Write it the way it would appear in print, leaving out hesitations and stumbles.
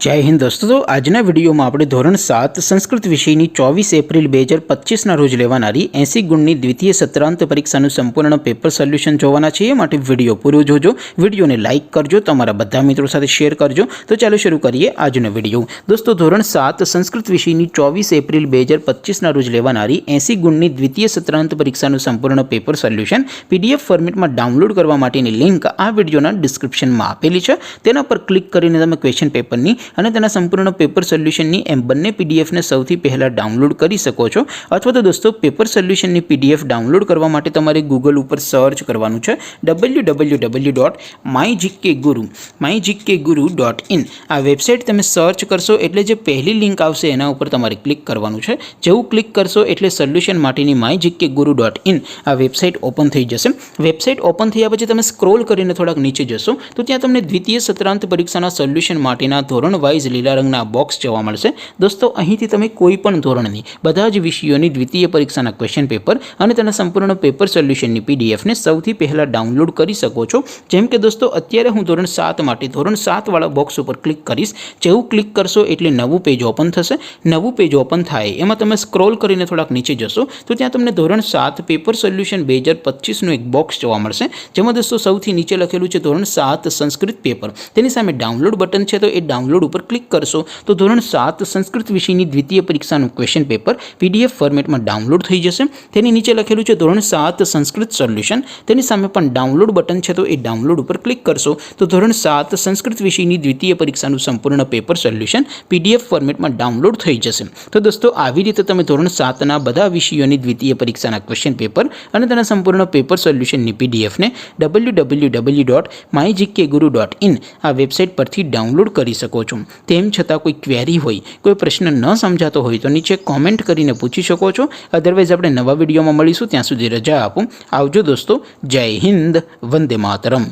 जय हिंद दोस्तों। तो आजना वीडियो में આપણે ધોરણ 7 સંસ્કૃત વિષયની 24 એપ્રિલ 2025 ના રોજ લેવાનારી 80 ગુણની દ્વિતીય સત્રાંત પરીક્ષાનું સંપૂર્ણ પેપર સોલ્યુશન જોવાના છે। એ માટે વિડિયો પૂરો જોજો, વિડિયોને લાઈક કરજો, તમારા બધા મિત્રો સાથે શેર કરજો। તો ચાલો શરૂ કરીએ આજનો વિડિયો। દોસ્તો ધોરણ 7 સંસ્કૃત વિષયની 24 એપ્રિલ 2025 ના રોજ લેવાનારી 80 ગુણની દ્વિતીય સત્રાંત પરીક્ષાનું સંપૂર્ણ પેપર સોલ્યુશન પીડીએફ ફોર્મેટમાં ડાઉનલોડ કરવા માટેની લિંક આ વિડિયોના ડિસ્ક્રિપ્શનમાં આપેલી છે। તેના પર ક્લિક કરીને તમે ક્વેશ્ચન પેપરની અને તેના સંપૂર્ણ પેપર સોલ્યુશનની એમ બંને પીડીએફને સૌથી પહેલાં ડાઉનલોડ કરી શકો છો। અથવા તો દોસ્તો પેપર સોલ્યુશનની પીડીએફ ડાઉનલોડ કરવા માટે તમારે ગૂગલ ઉપર સર્ચ કરવાનું છે www.mygkguru.in। આ વેબસાઇટ તમે સર્ચ કરશો એટલે જે પહેલી લિંક આવશે એના ઉપર તમારે ક્લિક કરવાનું છે। જેવું ક્લિક કરશો એટલે સોલ્યુશન માટેની mygkguru.in આ વેબસાઇટ ઓપન થઈ જશે। વેબસાઇટ ઓપન થયા પછી તમે સ્ક્રોલ કરીને થોડાક નીચે જશો તો ત્યાં તમને દ્વિતીય સત્રાંત પરીક્ષાના સોલ્યુશન માટેના ધોરણ વાઇઝ લીલા રંગના બોક્સ જોવા મળશે। દોસ્તો અહીંથી તમે કોઈ પણ ધોરણની બધા જ વિષયોની દ્વિતીય પરીક્ષાના ક્વેશ્ચન પેપર અને તેના સંપૂર્ણ પેપર સોલ્યુશનની પીડીએફને સૌથી પહેલાં ડાઉનલોડ કરી શકો છો। જેમ કે દોસ્તો અત્યારે હું ધોરણ 7 માટે ધોરણ 7 વાળા બોક્સ ઉપર ક્લિક કરીશ। જેવું ક્લિક કરશો એટલે નવું પેજ ઓપન થશે। નવું પેજ ઓપન થાય એમાં તમે સ્ક્રોલ કરીને થોડાક નીચે જશો તો ત્યાં તમને ધોરણ 7 પેપર સોલ્યુશન 2025નું એક બોક્સ જોવા મળશે। જેમાં દોસ્તો સૌથી નીચે લખેલું છે ધોરણ 7 સંસ્કૃત પેપર, તેની સામે ડાઉનલોડ બટન છે તો એ ડાઉનલોડ ઉપર ક્લિક કરશો તો ધોરણ 7 સંસ્કૃત વિષયની દ્વિતીય પરીક્ષાનું ક્વેશ્ચન પેપર પીડીએફ ફોર્મેટમાં ડાઉનલોડ થઈ જશે। તેની નીચે લખેલું છે ધોરણ 7 સંસ્કૃત સોલ્યુશન, તેની સામે પણ ડાઉનલોડ બટન છે તો એ ડાઉનલોડ ઉપર ક્લિક કરશો તો ધોરણ 7 સંસ્કૃત વિષયની દ્વિતીય પરીક્ષાનું સંપૂર્ણ પેપર સોલ્યુશન પીડીએફ ફોર્મેટમાં ડાઉનલોડ થઈ જશે। તો દોસ્તો આવી રીતે તમે ધોરણ 7ના બધા વિષયોની દ્વિતીય પરીક્ષાના ક્વેશ્ચન પેપર અને તેના સંપૂર્ણ પેપર સોલ્યુશનની પીડીએફને www.mygkguru.in આ વેબસાઇટ પરથી ડાઉનલોડ કરી શકો છો। તેમ છતાં કોઈ ક્વેરી હોય, કોઈ પ્રશ્ન ન સમજાતો હોય તો નીચે કોમેન્ટ કરીને પૂછી શકો છો। અધરવાઇઝ આપણે નવા વિડીયોમાં મળીશું, ત્યાં સુધી રજા આપો। આવજો દોસ્તો। જય હિન્દ, વંદે માતરમ।